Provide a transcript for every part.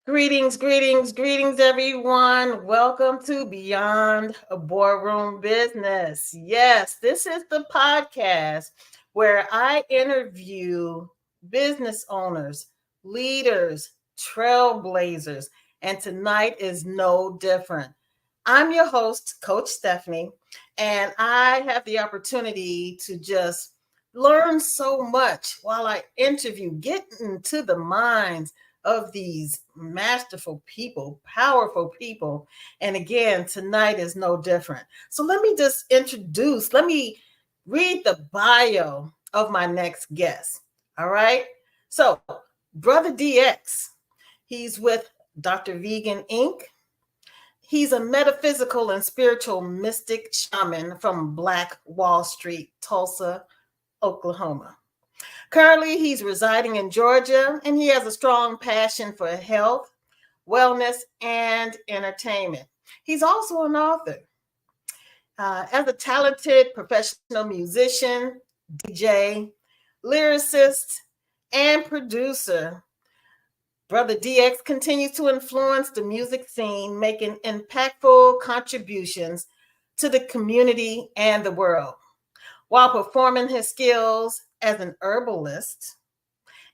Greetings, everyone. Welcome to Beyond a Boardroom Business. Yes, this is the podcast where I interview business owners, leaders, trailblazers, and tonight is no different. I'm your host, Coach Stephanie, and I have the opportunity to just learn so much while I interview, get into the minds of these masterful people, powerful people. And again, tonight is no different. So let me read the bio of my next guest. All right. So, Brotha DX, he's with Dr. Vegan Inc. He's a metaphysical and spiritual mystic shaman from Black Wallstreet, Tulsa, Oklahoma. Currently, he's residing in Georgia and he has a strong passion for health, wellness, and entertainment. He's also an author. As a talented professional musician, DJ, lyricist, and producer, Brotha DX continues to influence the music scene, making impactful contributions to the community and the world. While performing his skills as an herbalist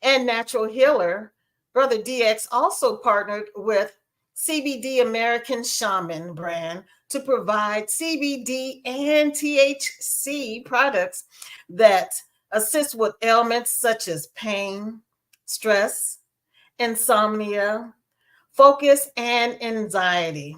and natural healer, Brotha DX also partnered with CBD American Shaman brand to provide CBD and THC products that assist with ailments such as pain, stress, insomnia, focus, and anxiety.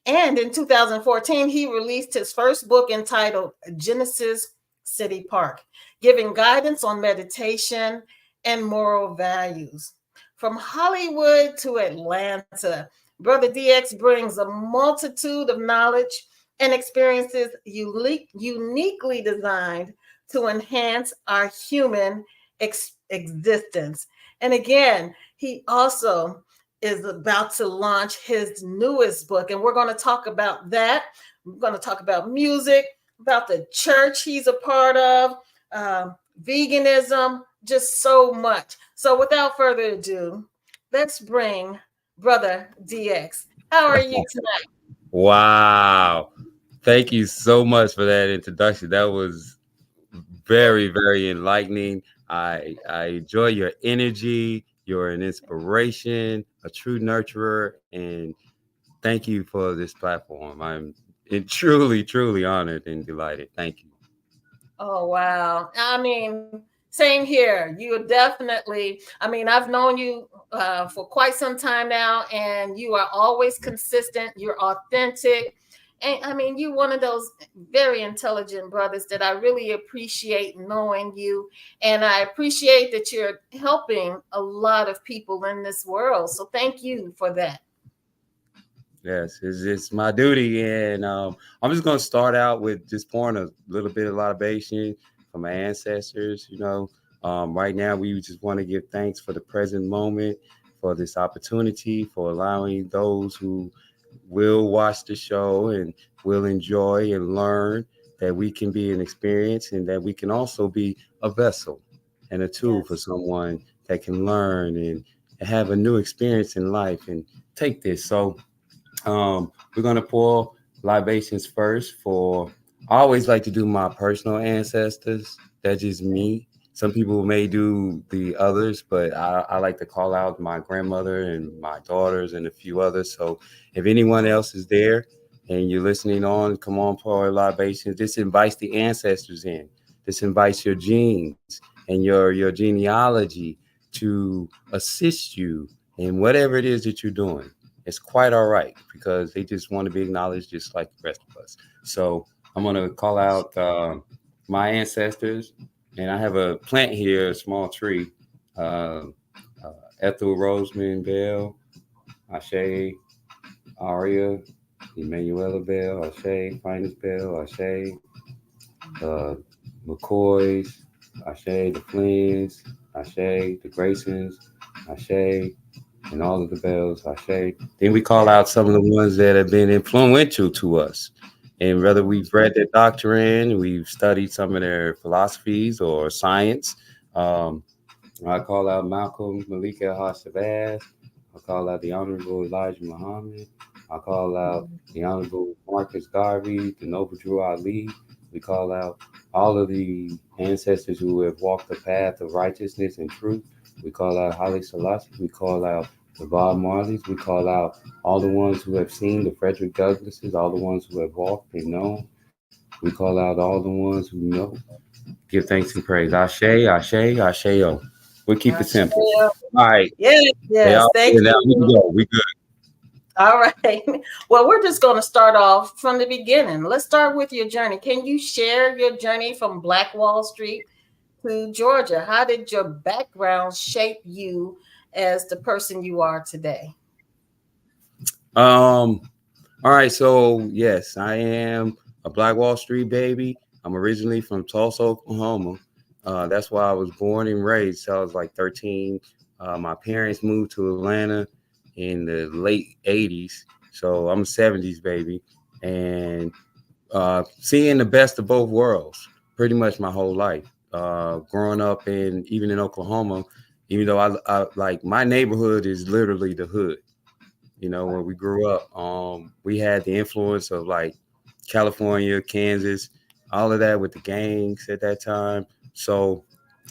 And in 2014, he released his first book entitled Genesis City Park, giving guidance on meditation and moral values. From Hollywood to Atlanta, Brotha DX brings a multitude of knowledge and experiences uniquely designed to enhance our human existence. And again, he also is about to launch his newest book, and we're going to talk about that. We're going to talk about music, about the church he's a part of, veganism, just so much. So without further ado, let's bring Brotha DX. How are you tonight? Wow. Thank you so much for that introduction. That was very, very enlightening. I enjoy your energy. You're an inspiration, a true nurturer, and thank you for this platform. I'm truly, truly honored and delighted. Thank you. Oh, wow. I mean, same here. You are definitely, I've known you for quite some time now, and you are always consistent. You're authentic. And I mean, you're one of those very intelligent brothers that I really appreciate knowing you. And I appreciate that you're helping a lot of people in this world. So thank you for that. Yes, it's my duty, and I'm just gonna start out with just pouring a little bit of libation from my ancestors. Right now we just want to give thanks for the present moment, for this opportunity, for allowing those who will watch the show and will enjoy and learn that we can be an experience and that we can also be a vessel and a tool for Yes. someone that can learn and have a new experience in life and take this. So we're gonna pour libations first for. I always like to do my personal ancestors. That's just me. Some people may do the others, but I like to call out my grandmother and my daughters and a few others. So if anyone else is there and you're listening on, come on, pour libations. This invites the ancestors in. This invites your genes and your genealogy to assist you in whatever it is that you're doing. It's quite all right because they just want to be acknowledged just like the rest of us. So I'm going to call out my ancestors, and I have a plant here, a small tree. Uh, Ethel Roseman Bell, Ashe, Aria, Emanuela Bell, Ashe, Finest Bell, Ashe, uh, McCoys, Ashe, the Flynns, Ashe, the Graysons, Ashe, and all of the bells, Ashe. Then we call out some of the ones that have been influential to us. And whether we've read their doctrine, we've studied some of their philosophies or science. Um, I call out Malcolm, Malika Hashabaz, I call out the Honorable Elijah Muhammad. I call out Mhm. the Honorable Marcus Garvey, the Noble Drew Ali. We call out all of the ancestors who have walked the path of righteousness and truth. We call out Haile Selassie. We call out the Bob Marleys. We call out all the ones who have seen the Frederick Douglasses, all the ones who have walked and known. We call out all the ones who know. Give thanks and praise. Ashe, Ashe, Asheo. We keep it simple. Asheo. All right. Yes, They yes. all Thank now we can you. go. We good. All right. Well, we're just going to start off from the beginning. Let's start with your journey. Can you share your journey from Black Wall Street to Georgia? How did your background shape you as the person you are today? Um, all right, so yes, I am a Black Wall Street baby. I'm originally from Tulsa, Oklahoma. That's why I was born and raised. So I was like 13. My parents moved to Atlanta in the late 80s. So I'm a 70s baby. And seeing the best of both worlds pretty much my whole life. Growing up in even in Oklahoma, even though I like my neighborhood is literally the hood. You know, when we grew up, we had the influence of like California, Kansas, all of that with the gangs at that time. So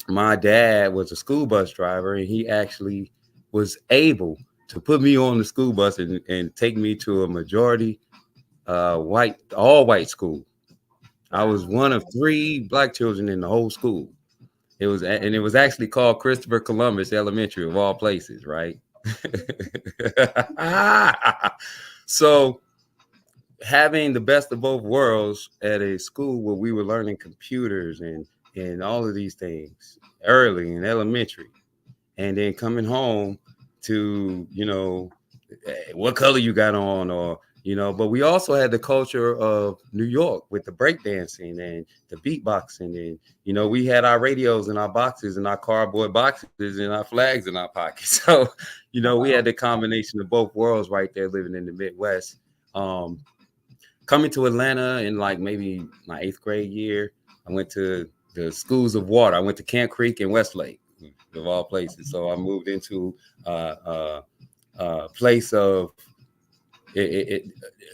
my dad was a school bus driver, and he actually was able to put me on the school bus and take me to a majority all white school. I was Wow. one of three black children in the whole school. And it was actually called Christopher Columbus Elementary of all places, right? So having the best of both worlds at a school where we were learning computers and all of these things early in elementary, and then coming home to what color you got on, or but we also had the culture of New York with the breakdancing and the beatboxing, and we had our radios in our boxes and our cardboard boxes and our flags in our pockets. So we had the Wow. combination of both worlds right there living in the Midwest. um Coming to Atlanta in like maybe my 8th grade year, I went to the schools of water. I went to Camp Creek and Westlake, of all places. So I moved into a place of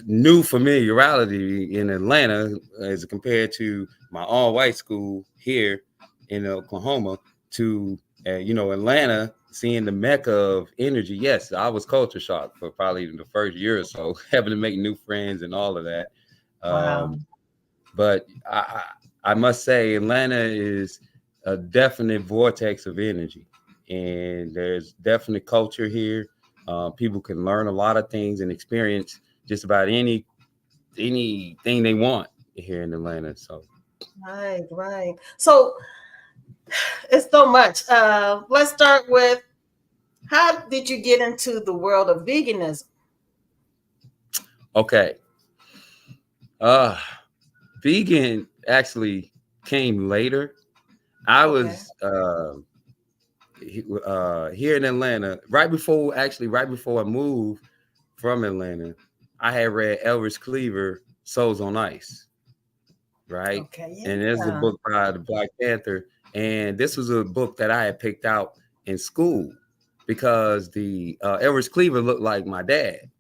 new familiarity in Atlanta as compared to my all-white school here in Oklahoma. To Atlanta, seeing the mecca of energy. Yes, I was culture shocked for probably the first year or so, having to make new friends and all of that. Wow. um, but I must say, Atlanta is a definite vortex of energy, and there's definite culture here. People can learn a lot of things and experience just about anything they want here in Atlanta. So, Right, right. So it's so much. Let's start with how did you get into the world of veganism? okay, uh, vegan actually came later. I Okay. was here in Atlanta right before I moved from Atlanta. I had read Elvis Cleaver, Souls on Ice, right? Okay. And there's a Yeah. book by the Black Panther, and this was a book that I had picked out in school because the Elvis Cleaver looked like my dad,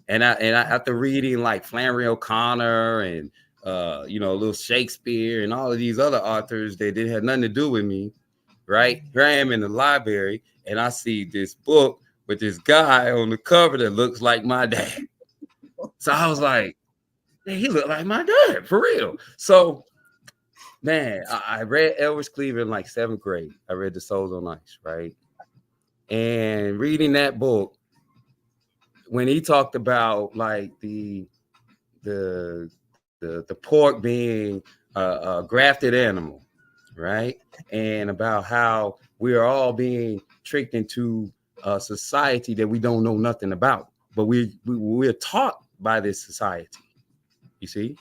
and I after reading like Flannery O'Connor and a little Shakespeare and all of these other authors that didn't have nothing to do with me, right? Here I am in the library, and I see this book with this guy on the cover that looks like my dad. So I was like, man, he looked like my dad for real. So, man, I read Elvis Cleaver in like 7th grade. I read The Souls on Ice, right? And reading that book, when he talked about like the the pork being a grafted animal, right? And about how we are all being tricked into a society that we don't know nothing about, but we're taught by this society. You see,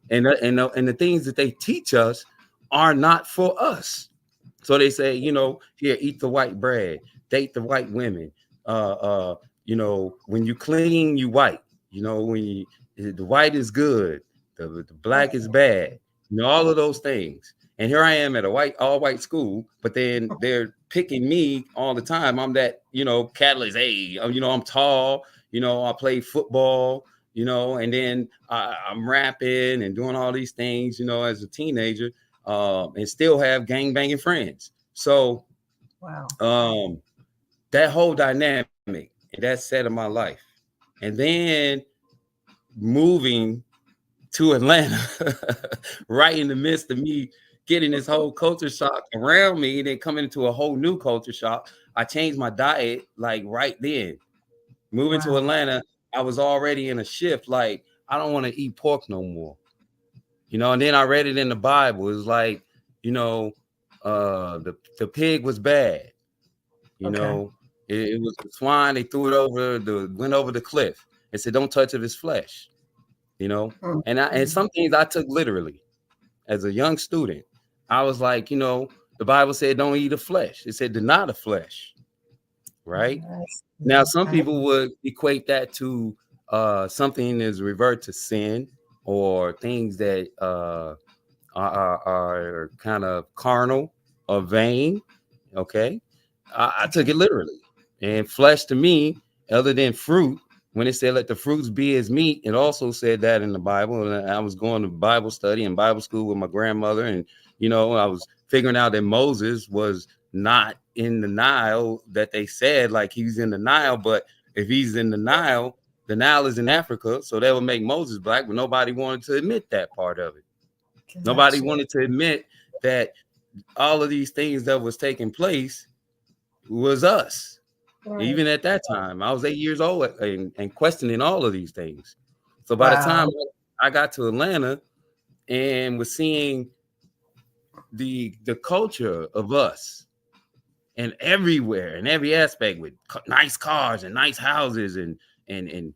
and the things that they teach us are not for us. So they say, here, eat the white bread, date the white women. When you clean, you white. When the white is good, the black is bad. All of those things. And here I am at a all white school, but then they're picking me all the time. I'm that, catalyst. Hey, I'm tall, I play football, and then I'm rapping and doing all these things, as a teenager, and still have gang banging friends. So Wow. um, that whole dynamic and that set of my life. And then moving to Atlanta, right in the midst of me getting this whole culture shock around me, and then coming into a whole new culture shock. I changed my diet like right then. Moving to Wow. Atlanta, I was already in a shift. Like, I don't want to eat pork no more. And then I read it in the Bible. It was like, you know, the pig was bad. You Okay. know, it was the swine. They threw it went over the cliff. And said, "Don't touch of his flesh." You know, Mm. and some things I took literally as a young student. I was like, the Bible said, "Don't eat the flesh." It said, "Deny the flesh." Right I now, see. some people would equate that to something is revert to sin or things that are kind of carnal or vain. Okay. I took Okay. it literally. And flesh to me, other than fruit, when it said let the fruits be as meat, it also said that in the Bible. And I was going to Bible study and Bible school with my grandmother. And, I was figuring out that Moses was not in the Nile, that they said like he's in the Nile. But if he's in the Nile is in Africa. So that would make Moses black, but nobody wanted to admit that part of it. Nobody Gotcha. wanted to admit that all of these things that was taking place was us. Right. Even at that time, I was 8 years old and questioning all of these things. So by the time Wow. I got to Atlanta and was seeing the culture of us and everywhere in every aspect with nice cars and nice houses and it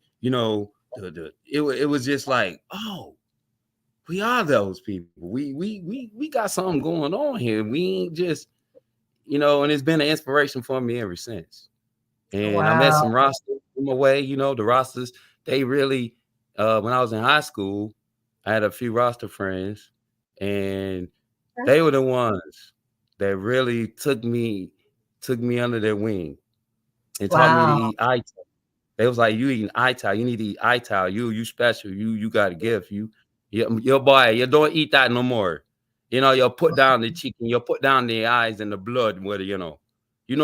was just like, oh, we are those people. We got something going on here. We ain't just, and it's been an inspiration for me ever since. And I met Wow. some rosters in my way. The rosters, they really, when I was in high school, I had a few roster friends, and they were the ones that really took me under their wing and taught me to Wow. eat ital. They was like, "You eating ital? You need to eat ital. You special. You got a gift. Your boy. You don't eat that no more. You'll put down the chicken. You'll put down the eyes and the blood. Whether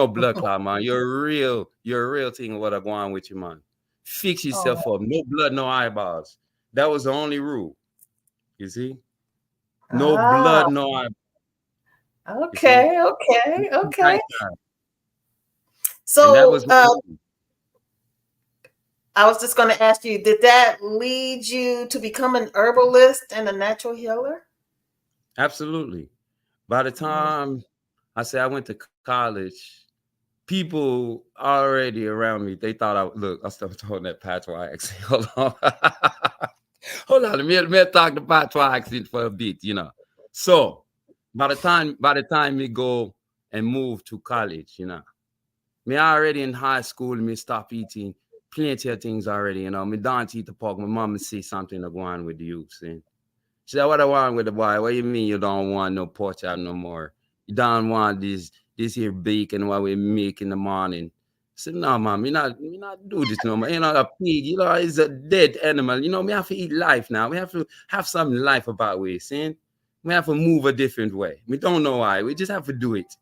blood clot, man. You're a real thing. What I go on with you, man. Fix Oh, yourself up. No blood, no eyeballs. That was the only rule. You see, no ah, blood, no eyeballs. You see, okay, okay, okay. nice time. And that So, was my rule. I was just going to ask you, did that lead you to become an herbalist and a natural healer? Absolutely. By the Mm. time I say I went to college, people already around me, they thought I look. I started talking that patois accent. Hold on, hold on. Let me talk the patois accent for a bit. So by the time me go and move to college, me already in high school. Me stop eating plenty of things already. Me don't eat the pork. My mom see something to go on with the youth. And she said, "What I want with the boy? What you mean you don't want no pork chop no more? You don't want this here bacon what we make in the morning?" I said, "No, mom, me not do this no more. A pig, is a dead animal. Me have to eat life now. We have to have some life about we, see? We have to move a different way. We don't know why. We just have to do it.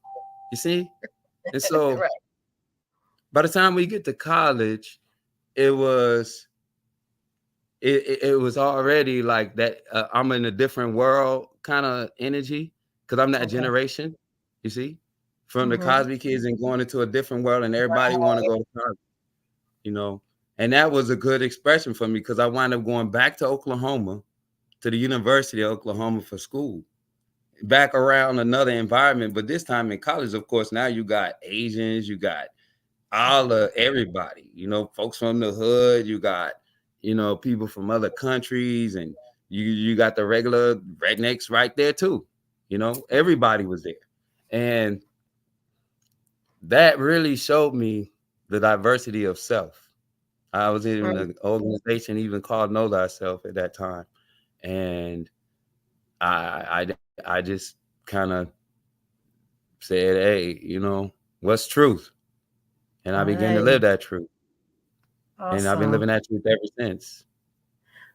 You see? And so Right. by the time we get to college, it was it was already like that. I'm in a different world kind of energy because I'm that Okay. generation, you see, from the Mm-hmm. Cosby kids and going into a different world, and everybody want to go to college, you know. And that was a good expression for me because I wound up going back to Oklahoma, to the University of Oklahoma for school, back around another environment, but this time in college, of course. Now you got Asians, you got all of everybody, folks from the hood, you got, people from other countries, and you got the regular rednecks right there too. Everybody was there. And that really showed me the diversity of self. I was in Mm. an organization even called Know Thyself at that time. And I just kind of said, hey, what's truth, and I began to live Right. that truth, and I've been Awesome. living that truth ever since.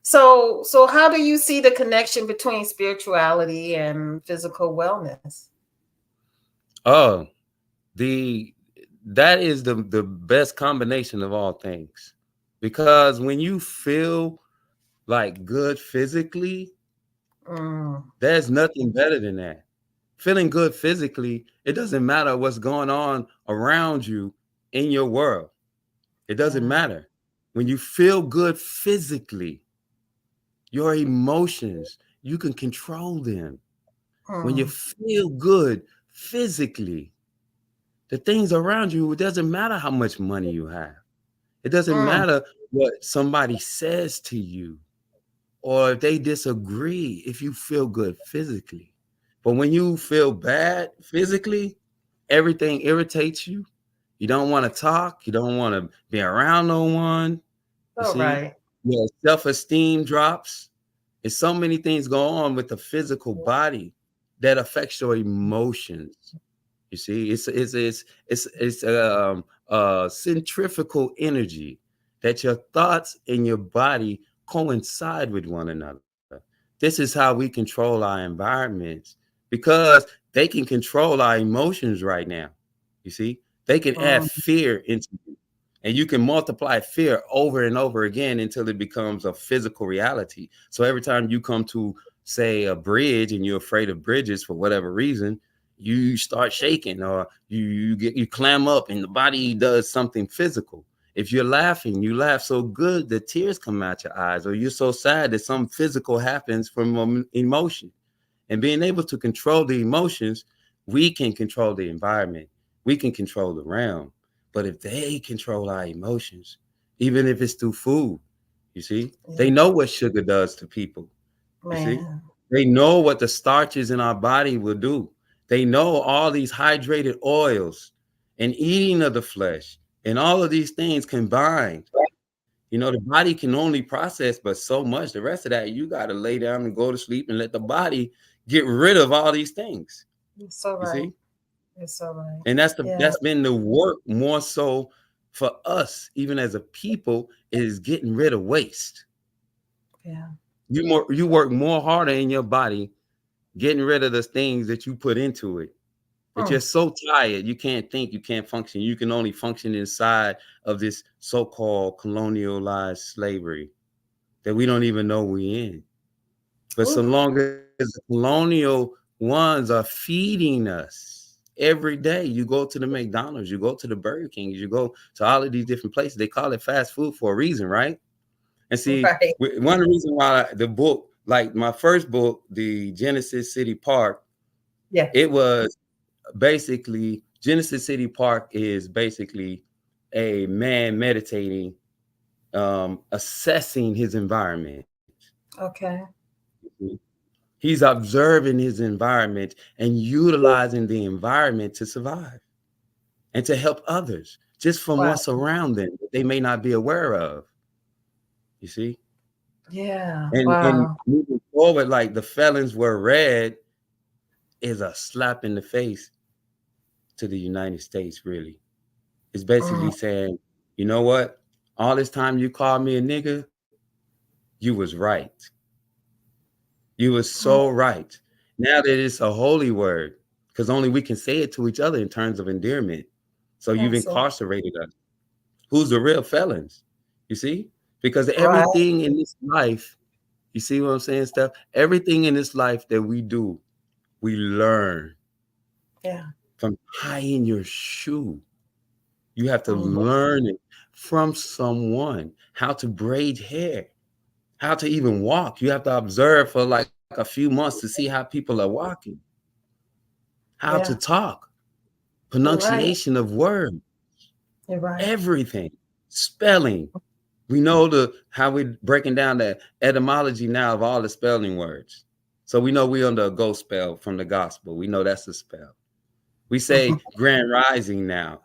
So how do you see the connection between spirituality and physical wellness? Oh, the that is the best combination of all things, because when you feel like good physically, Mm, there's nothing better than that. Feeling good physically, it doesn't matter what's going on around you in your world. It doesn't yeah. matter. When you feel good physically, your emotions, you can control them. When you Mm, feel good physically, the things around you, it doesn't matter how much money you have. It doesn't mm, matter what somebody says to you or if they disagree if you feel good physically. But when you feel bad physically, everything irritates you. You don't want to talk. You don't want to be around no one. You all see, right. your self-esteem drops. There's so many things go on with the physical body that affects your emotions. You see, it's centrifugal energy that your thoughts and your body coincide with one another. This is how we control our environments because they can control our emotions right now. You see, they can add Mm, fear into you, and you can multiply fear over and over again until it becomes a physical reality. So every time you come to, say, a bridge and you're afraid of bridges for whatever reason, you start shaking, or you clam up and the body does something physical. If you're laughing, you laugh so good that tears come out your eyes, or you're so sad that some physical happens from emotion. And being able to control the emotions, we can control the environment, we can control the realm. But if they control our emotions, even if it's through food, you see, yeah, they know what sugar does to people. You see, man. they know what the starches in our body will do. They know all these hydrated oils and eating of the flesh and all of these things combined. The body can only process but so much. The rest of that, you got to lay down and go to sleep and let the body get rid of all these things. You're so You right. see, You're so right. and Yeah, that's been the work more so for us, even as a people, is getting rid of waste. yeah. You work more harder in your body getting rid of the things that you put into it. That you're Mm, so tired, you can't think, you can't function. You can only function inside of this so-called colonialized slavery that we don't even know we're in. But so ooh, long as the colonial ones are feeding us every day, you go to the McDonald's, you go to the Burger Kings, you go to all of these different places. They call it fast food for a reason, right? And see, right. one of the reasons why the book, like my first book, the Genesis City Park, Yes. it was basically Genesis City Park is basically a man meditating, assessing his environment. Okay. He's observing his environment and utilizing the environment to survive and to help others just from Wow. what's around them that they may not be aware of. You see? Yeah. And Wow. moving forward, like the felons were read, is a slap in the face to the United States, really. It's Mm, basically saying, you know what? All this time you called me a nigga, you was right. You was mm, so right. Now that it's a holy word, because only we can say it to each other in terms of endearment. So you've that's it. incarcerated us. Who's the real felons? You see? Because Right. everything in this life, you see what I'm saying, Steph? Everything in this life that we do, we learn Yeah. from tying your shoe. You have to Mm, learn it from someone how to braid hair, how to even walk. You have to observe for like a few months to see how people are walking, how to yeah. talk, You're right. pronunciation of words, You're right. everything, spelling. We know the how we're breaking down the etymology now of all the spelling words. So we know we're under a ghost spell from the gospel. We know that's a spell. We say Mhm. grand rising now.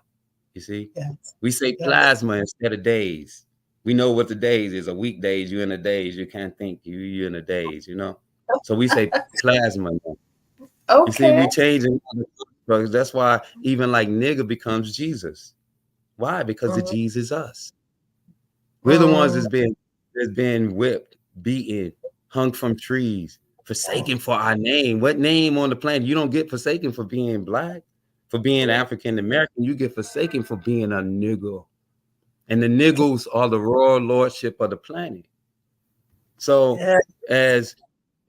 You see, Yes. we say Yes. plasma instead of days. We know what the days is. A weekdays, you in the days. You can't think. You in the days. So we say plasma now. You see, we Okay. changing. Because that's why even like nigga becomes Jesus. Why? Because the Mm, G's is us. We're the ones mm, that's been whipped, beaten, hung from trees, forsaken for our name. What name on the planet? You don't get forsaken for being black, for being African American. You get forsaken for being a nigga. And the niggles are the royal lordship of the planet. So yeah, as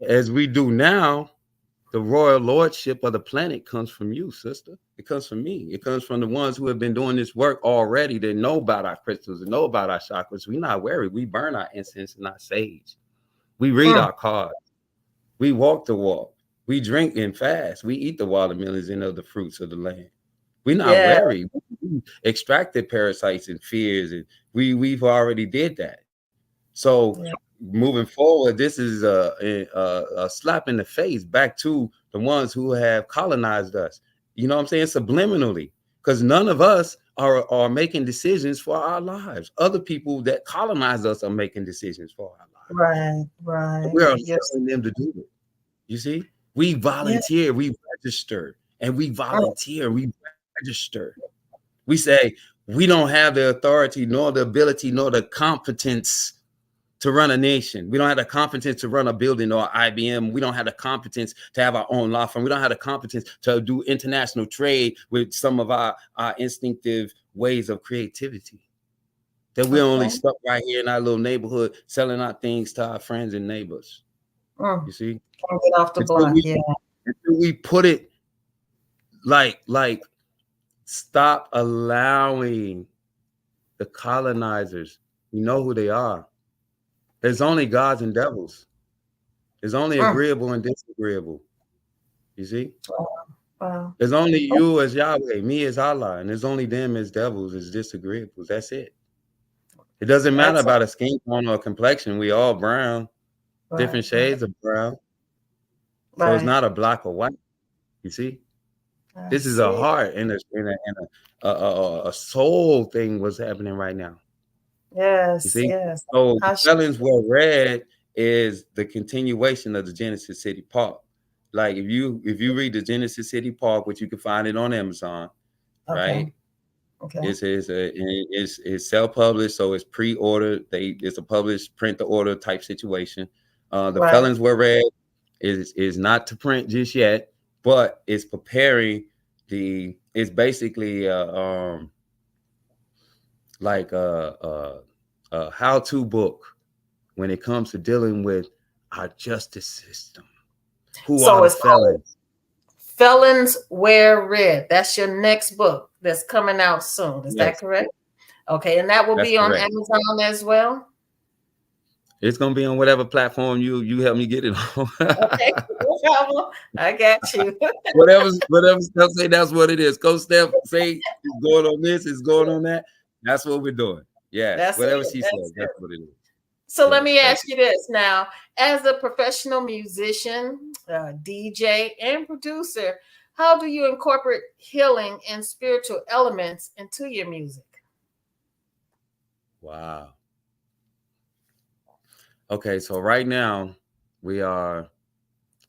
as we do now, the royal lordship of the planet comes from you, sister. It comes from me. It comes from the ones who have been doing this work already, that know about our crystals and know about our chakras. We're not worried. We burn our incense and our sage. We read mm, our cards. We walk the walk. We drink and fast. We eat the watermelons and other fruits of the land. We're not yeah, worried. We extracted parasites and fears, and we've already did that. So yeah, moving forward, this is a slap in the face back to the ones who have colonized us. You know what I'm saying? Subliminally, because none of us are making decisions for our lives. Other people that colonize us are making decisions for our lives. right, right. We are Yes, telling them to do it. You see, we yeah, volunteer, we register, and we mm, volunteer, we register. We say we don't have the authority, nor the ability, nor the competence to run a nation. We don't have the competence to run a building or IBM. We don't have the competence to have our own law firm. We don't have the competence to do international trade with some of our instinctive ways of creativity. That we're only okay. stuck right here in our little neighborhood selling our things to our friends and neighbors. Mm, You see? can't get off the Until block. we Yeah, until we put it like stop allowing the colonizers. You know who they are. There's only gods and devils. There's only mm, agreeable and disagreeable. You see? wow. There's only you as Yahweh, me as Allah, and there's only them as devils, as disagreeables. That's it. It doesn't matter Excellent. about a skin tone or a complexion. We all brown, Right, different right, shades of brown. So it's right. not a black or white. You see? I This is a see. heart and a soul thing was happening right now. You Yes, see? yes. So the I sh- felons were red is the continuation of the Genesis City Park. Like if you read the Genesis City Park, which you can find it on Amazon, okay, right? okay. It's self-published, so it's pre-ordered. It's a published print to order type situation. The Right. felons were read is not to print just yet, but it's preparing it's basically like a how-to book when it comes to dealing with our justice system. Who are So the it's called felons? Felons Wear Red. That's your next book that's coming out soon. Is that Yes, correct? Okay, and that will that's be on correct. Amazon as well. It's gonna be on whatever platform you help me get it on. Okay, no problem. I got you. whatever Steph say, that's what it is. Coach Steph say it's going on this, it's going on that. That's what we're doing. Yes, That's it. whatever she says, That's that's it. what it is. So let Yes, me that's ask you this now. As a professional musician, DJ, and producer, how do you incorporate healing and spiritual elements into your music? wow. Okay, so right now we are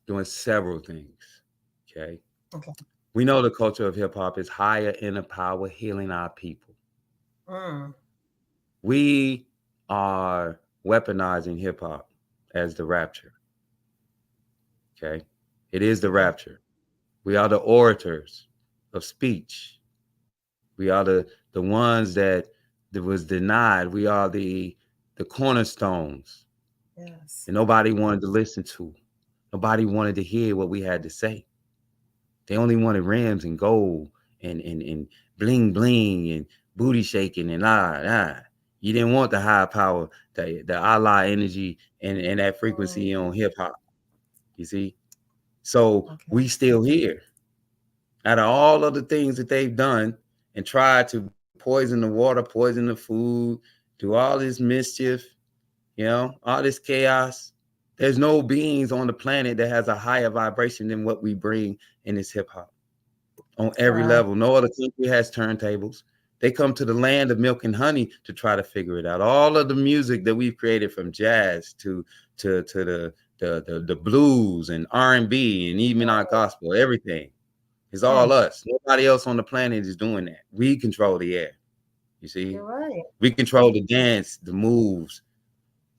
doing several things. Okay. Okay. We know the culture of hip hop is higher inner power, healing our people. Mm, We are weaponizing hip hop as the rapture. Okay. It is the okay. rapture. We are the orators of speech. We are the ones that was denied. We are the cornerstones Yes. and nobody wanted to listen to. Nobody wanted to hear what we had to say. They only wanted rims and gold and bling bling and booty shaking and ah. You didn't want the high power, the Allah energy and that frequency Mm, on hip hop. You see? So okay. we still here. Out of all of the things that they've done and tried to poison the water, poison the food, do all this mischief, all this chaos. There's no beings on the planet that has a higher vibration than what we bring in this hip hop on every Wow. level. No other country has turntables. They come to the land of milk and honey to try to figure it out. All of the music that we've created, from jazz to the blues and R&B and even our gospel, everything. It's all us. Nobody else on the planet is doing that. We control the air. You see, You're right. we control the dance, the moves.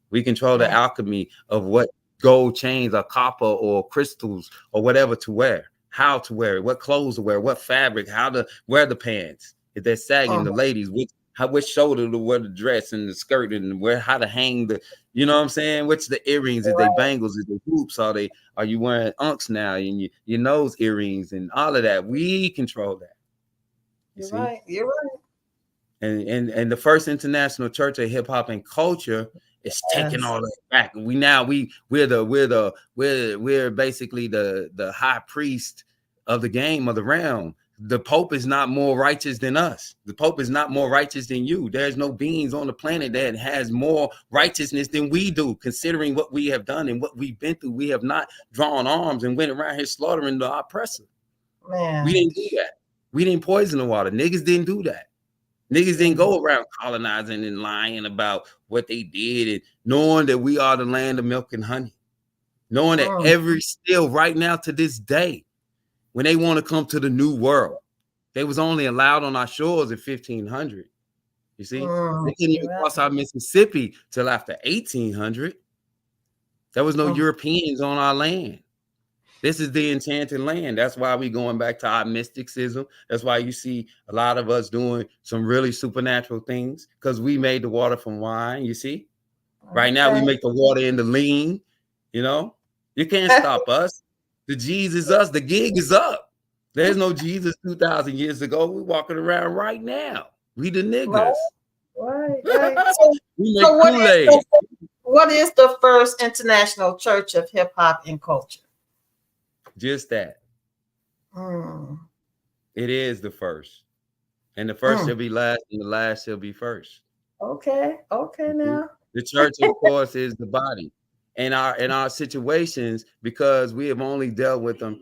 We control the Man. alchemy of what gold chains or copper or crystals or whatever to wear, how to wear it, what clothes to wear, what fabric, how to wear the pants. If they're sagging, the ladies, which shoulder to wear the dress and the skirt and where how to hang the, you know what I'm saying? Which the earrings, is they bangles, is they hoops, are you wearing unks now and your nose earrings and all of that? We control that. You're right. You're right. And the First International Church of Hip Hop and Culture is taking all that back. We're basically the high priest of the game of the realm. The Pope is not more righteous than us. The Pope is not more righteous than you. There's no beings on the planet that has more righteousness than we do, considering what we have done and what we've been through. We have not drawn arms and went around here slaughtering the oppressor. Man. We didn't do that. We didn't poison the water. Niggas didn't do that. Niggas didn't go around colonizing and lying about what they did and knowing that we are the land of milk and honey. Knowing that still right now to this day, when they want to come to the new world, they was only allowed on our shores in 1500. You see, they couldn't even cross our Mississippi till after 1800. There was no Europeans on our land. This is the enchanted land. That's why we going back to our mysticism. That's why you see a lot of us doing some really supernatural things, because we made the water from wine, you see? Right now we make the water into lean, you know? You can't stop us. The G's is us. The gig is up. There's no Jesus 2,000 years ago. We're walking around right now. We the niggas. Right. We make Kool-Aid. What is the First International Church of Hip Hop and Culture? Just that. It is the first. And the first shall be last, and the last shall be first. Okay now. The church, of course, is the body. And our situations, because we have only dealt with them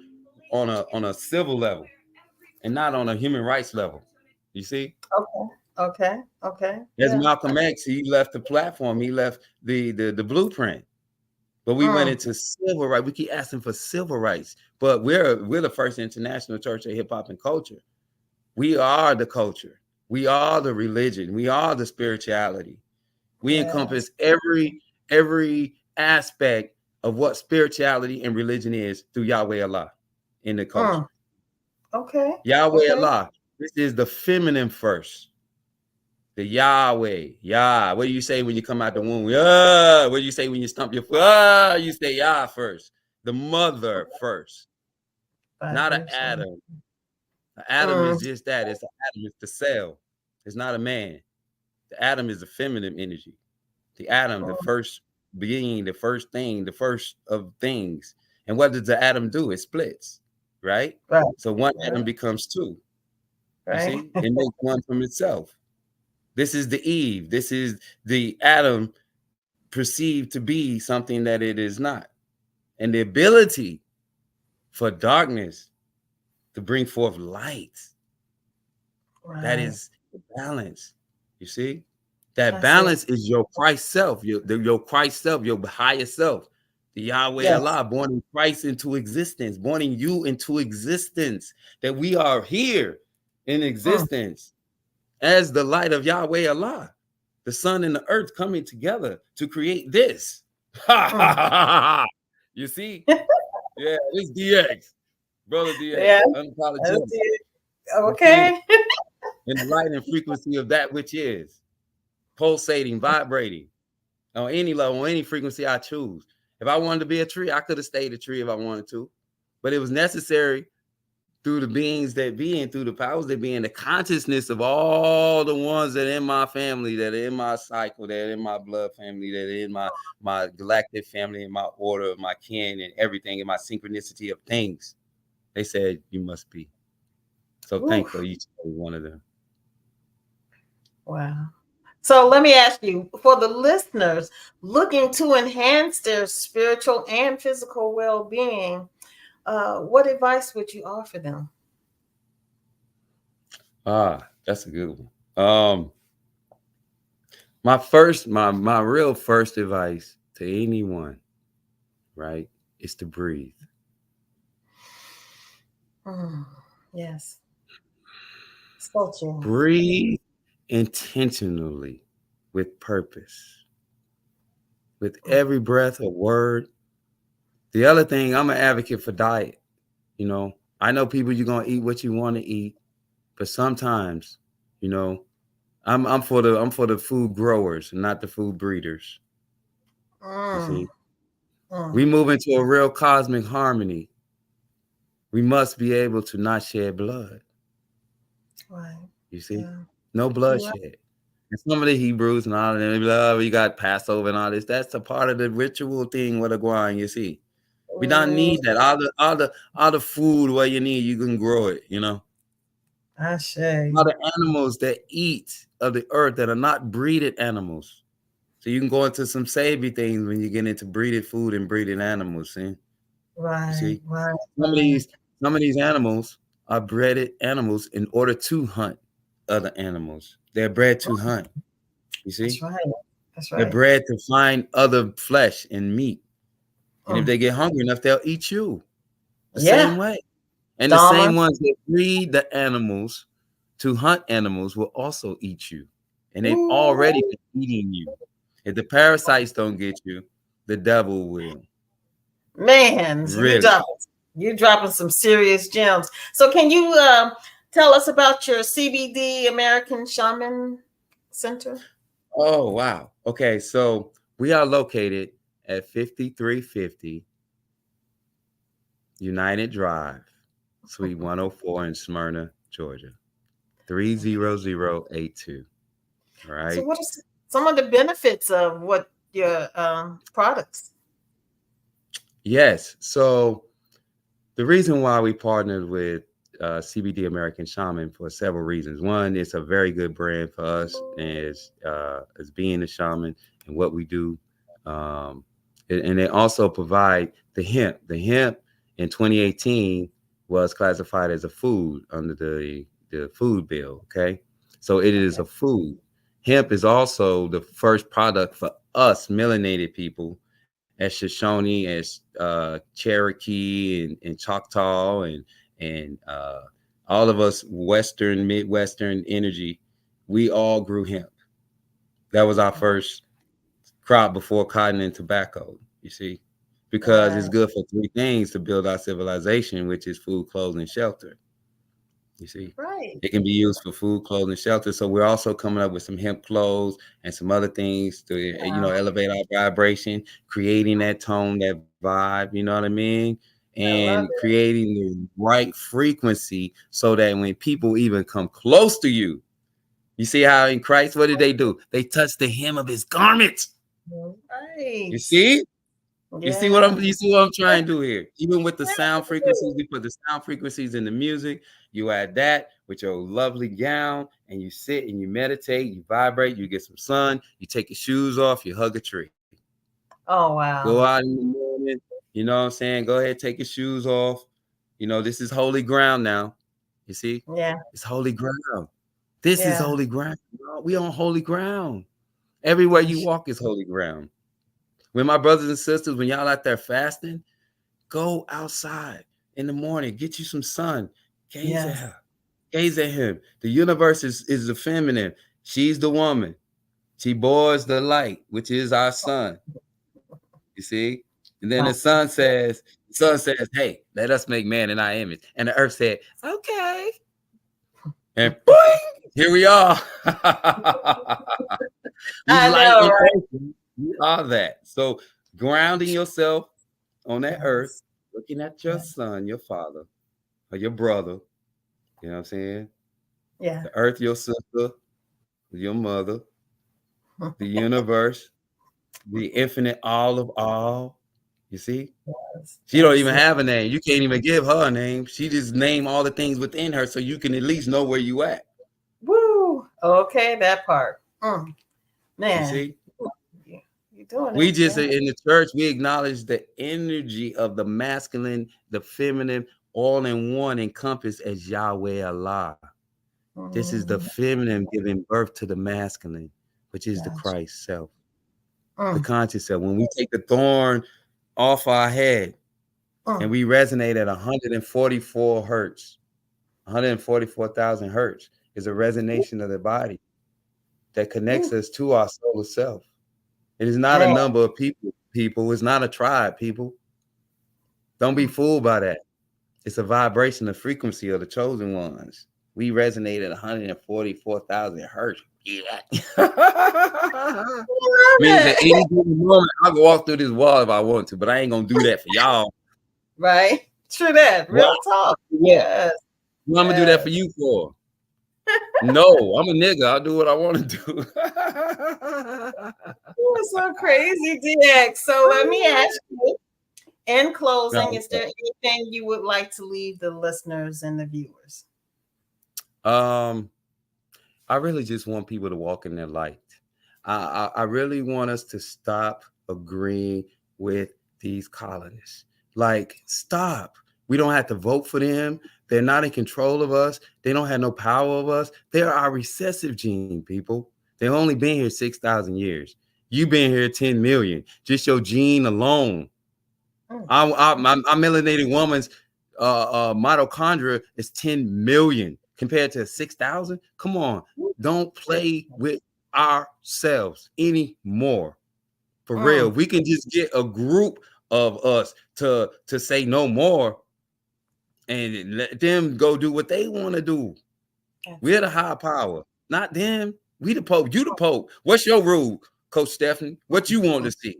on a civil level and not on a human rights level. You see? Okay. As Malcolm X, he left the platform, he left the blueprint. But we went into civil rights. We keep asking for civil rights. But we're the First International Church of Hip Hop and Culture. We are the culture. We are the religion. We are the spirituality. We encompass every aspect of what spirituality and religion is through Yahweh Allah in the culture. Yahweh Allah. This is the feminine first. The Yahweh, Yah. What do you say when you come out the womb? What do you say when you stump your foot? You say Yah first. The mother first. Not an Adam. An Adam is just that. It's an atom. It's the cell. It's not a man. The atom is the feminine energy. The atom, the first being, the first thing, the first of things. And what does the atom do? It splits, right? So one atom becomes two. You see? It makes one from itself. This is the Eve. This is the atom perceived to be something that it is not. And the ability for darkness to bring forth light. That is the balance. You see? That balance is your Christ self, your Christ self, your higher self. The Yahweh Allah, born in Christ into existence, born in you into existence, that we are here in existence. As the light of Yahweh Allah, the sun and the earth coming together to create this. You see? Yeah, it's DX. Brother DX. Unapologetic. Okay. In the light and frequency of that which is pulsating, vibrating on any level, on any frequency I choose. If I wanted to be a tree, I could have stayed a tree if I wanted to. But it was necessary through the beings that be and through the powers that be and the consciousness of all the ones that are in my family, that are in my cycle, that are in my blood family, that are in my galactic family, in my order of my kin and everything, in my synchronicity of things. They said, you must be. So thankful each and every one of them. Wow. So let me ask you, for the listeners looking to enhance their spiritual and physical well-being, what advice would you offer them? That's a good one. My real first advice to anyone, right, is to breathe. Yes. So true. Breathe intentionally with purpose. With Mm. every breath, a word. The other thing, I'm an advocate for diet. You know, I know people, you're gonna eat what you want to eat, but sometimes, you know, I'm for the food growers, not the food breeders. You Mm. see, Mm. we move into a real cosmic harmony. We must be able to not shed blood. Right. You see, Yeah. no You're right. bloodshed. And some of the Hebrews and all of them, they be like, oh, you got Passover and all this. That's a part of the ritual thing with a guan. You see, we don't Mm. need that. All the food where you need, you can grow it. You know, Ashe. all the animals that eat of the earth that are not breeded animals. So you can go into some savvy things when you get into breeded food and breeded animals. See, you Right. see, Right. some of Right. these some of these animals are bred animals in order to hunt other animals. They're bred to hunt. You That's see, right. That's they're right. bred to find other flesh and meat. And if Mm. they get hungry enough, they'll eat you the Yeah. same way. And the Dahmer. same ones that breed the animals to hunt animals will also eat you. And they've already Ooh. been eating you. If the parasites don't get you, the devil will. Man, Really. you dropping some serious gems. So can you tell us about your CBD American Shaman Center? Oh, wow. Okay. So we are located at 5350 United Drive, Suite 104 in Smyrna, Georgia, 30082. All So, right. what are some of the benefits of what your products? Yes. So the reason why we partnered with CBD American Shaman for several reasons. One, it's a very good brand for us as being a shaman and what we do. Um, and they also provide the hemp. The hemp in 2018 was classified as a food under the food bill. Okay. So it is Okay. a food. Hemp is also the first product for us melanated people as Shoshone, as Cherokee, and Choctaw, and all of us Western, Midwestern energy. We all grew hemp. That was our first crop before cotton and tobacco. You see, because it's Right. good for three things to build our civilization, which is food, clothes, and shelter. You see, Right. it can be used for food, clothes, and shelter. So we're also coming up with some hemp clothes and some other things to Wow. elevate our vibration, creating that tone, that vibe. You know what I mean? I And love it. creating the right frequency so that when people even come close to you, you see how in Christ, what did they do? They touched the hem of his garments. You Right. see? You see what Yeah. I'm you see what I'm trying to do here? Even with the sound frequencies, we put the sound frequencies in the music. You add that with your lovely gown, and you sit and you meditate, you vibrate, you get some sun, you take your shoes off, you hug a tree. Oh Go wow. out in the morning, you know what I'm saying? Go ahead, take your shoes off. You know, this is holy ground now. You see? Yeah. It's holy ground. This is Yeah. holy ground. We on holy ground. Everywhere you walk is holy ground. When my brothers and sisters, when y'all out there fasting, go outside in the morning, get you some sun, gaze at Yes. her, gaze at him. The universe is the feminine. She's the woman. She bores the light, which is our sun. You see? And then Right. the sun says, hey, let us make man in our image. And the earth said, okay. And boing, here we are. We I light know, in right? motion. We are that. So grounding yourself on that earth, Yes. looking at your Yeah. son, your father, or your brother, you know what I'm saying? Yeah. The earth, your sister, your mother, the universe, the infinite all of all. You see? Yes. She don't Yes. even Yes. have a name. You can't even give her a name. She just name all the things within her so you can at least know where you at. Woo. Okay, that part. You Man, see? you, you're doing We it. just Yeah. in the church, we acknowledge the energy of the masculine, the feminine, all in one encompassed as Yahweh Allah. This is the Mm, feminine giving birth to the masculine, which is the gosh. Christ self, the Mm, conscious self. When we take the thorn off our head and mm. we resonate at 144 hertz, 144,000 hertz is a resonance of the body that connects us to our solar self. It is not a Man, number of people. People, it's not a tribe. People, don't be fooled by that. It's a vibration, a frequency of the chosen ones. We resonate at 144,000 hertz. Yeah. Means at any given moment, I can walk through this wall if I want to, but I ain't gonna do that for y'all. right? True that. What? Real talk. What? Yes. What I'm gonna do that for you for? No, I'm a nigga. I'll do what I want to do. You're so crazy, DX. So let me ask you, in closing, is there anything you would like to leave the listeners and the viewers? I really just want people to walk in their light. I really want us to stop agreeing with these colonists. Like, stop. We don't have to vote for them. They're not in control of us. They don't have no power of us. They're our recessive gene, people. They've only been here 6,000 years. You've been here 10 million. Just your gene alone. My melanated woman's mitochondria is 10 million compared to 6,000. Come on. Don't play with ourselves anymore. For real. We can just get a group of us to say no more and let them go do what they want to do. We're the high power, not them. We the Pope. You the Pope. What's your rule, Coach Stephanie? What you want to see?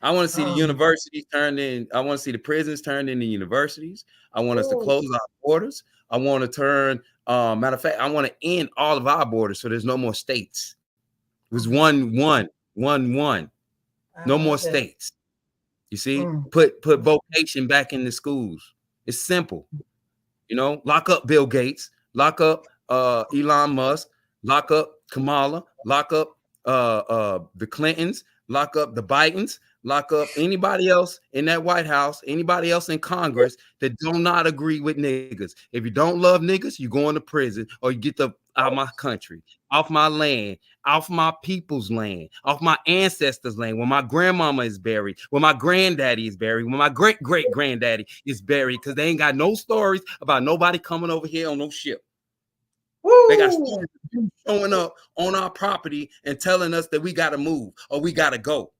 I want to see the universities turned in. I want to see the prisons turned into universities. I want us to close our borders. I want to turn, matter of fact, I want to end all of our borders so there's no more states. It was one. No more states. You see, put vocation back in the schools. It's simple. You know, lock up Bill Gates, lock up Elon Musk, lock up Kamala, lock up the Clintons, lock up the Bidens, lock up anybody else in that White House, anybody else in Congress that do not agree with niggas. If you don't love niggas, you go into prison or you get the out of my country, off my land, off my people's land, off my ancestors' land, where my grandmama is buried, where my granddaddy is buried, where my great-great-granddaddy is buried, because they ain't got no stories about nobody coming over here on no ship. Woo! They got stories showing up on our property and telling us that we got to move or we got to go.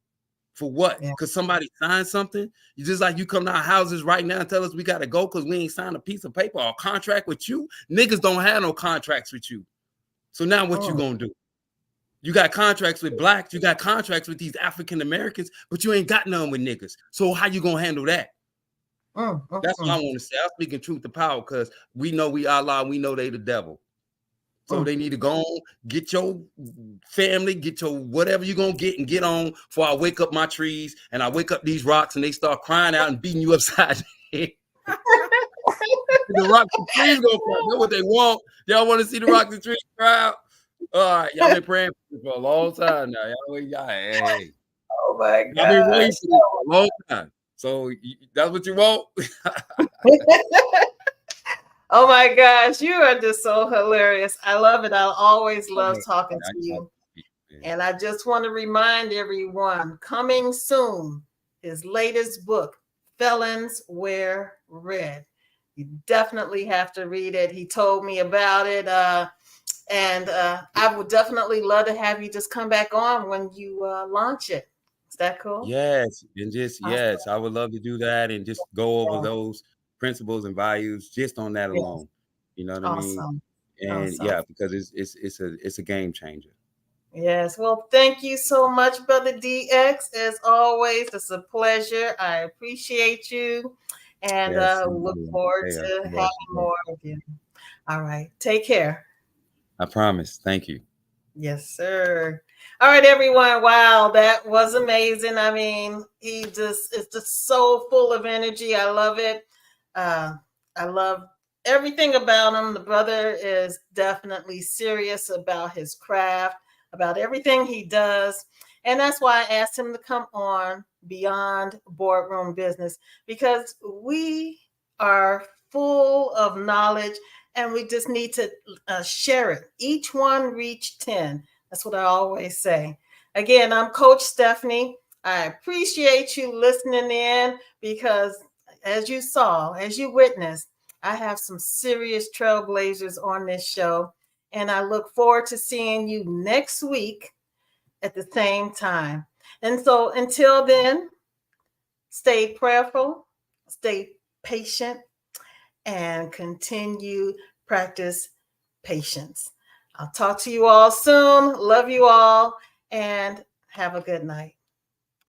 For what? Because somebody signed something? You just like you come to our houses right now and tell us we got to go because we ain't signed a piece of paper or a contract with you. Niggas don't have no contracts with you. So now what you gonna do? You got contracts with blacks, you got contracts with these African Americans, but you ain't got none with niggas. So how you gonna handle that? That's what I want to say. I'm speaking truth to power because we know we Allah, we know they the devil. So they need to go on, get your family, get your whatever you're going to get and get on before I wake up my trees and I wake up these rocks and they start crying out and beating you upside the head. The rocks and trees going to cry. That's what they want. Y'all want to see the rocks and trees cry out? All right. Y'all been praying for a long time now. Hey. Oh, my God. Y'all been waiting for a long time. So that's what you want? Oh my gosh, you are just so hilarious. I love it. I'll always love talking to you. And I just want to remind everyone, coming soon, his latest book, Felons Wear Red. You definitely have to read it. He told me about it. And I would definitely love to have you just come back on when you launch it. Is that cool? Yes. And just, yes, I would love to do that and just go over those principles and values just on that alone. You know what I mean? And yeah, because it's a game changer. Yes. Well, thank you so much, Brother DX. As always, it's a pleasure. I appreciate you and look forward to having more of you. All right. Take care. I promise. Thank you. Yes, sir. All right, everyone. Wow, that was amazing. I mean, he just is just so full of energy. I love it. I love everything about him. The brother is definitely serious about his craft, about everything he does. And that's why I asked him to come on Beyond Boardroom Business, because we are full of knowledge and we just need to share it. Each one reach 10. That's what I always say. Again, I'm Coach Stephanie. I appreciate you listening in because as you saw, as you witnessed, I have some serious trailblazers on this show, and I look forward to seeing you next week at the same time. And so until then, stay prayerful, stay patient, and continue practice patience. I'll talk to you all soon. Love you all, and have a good night.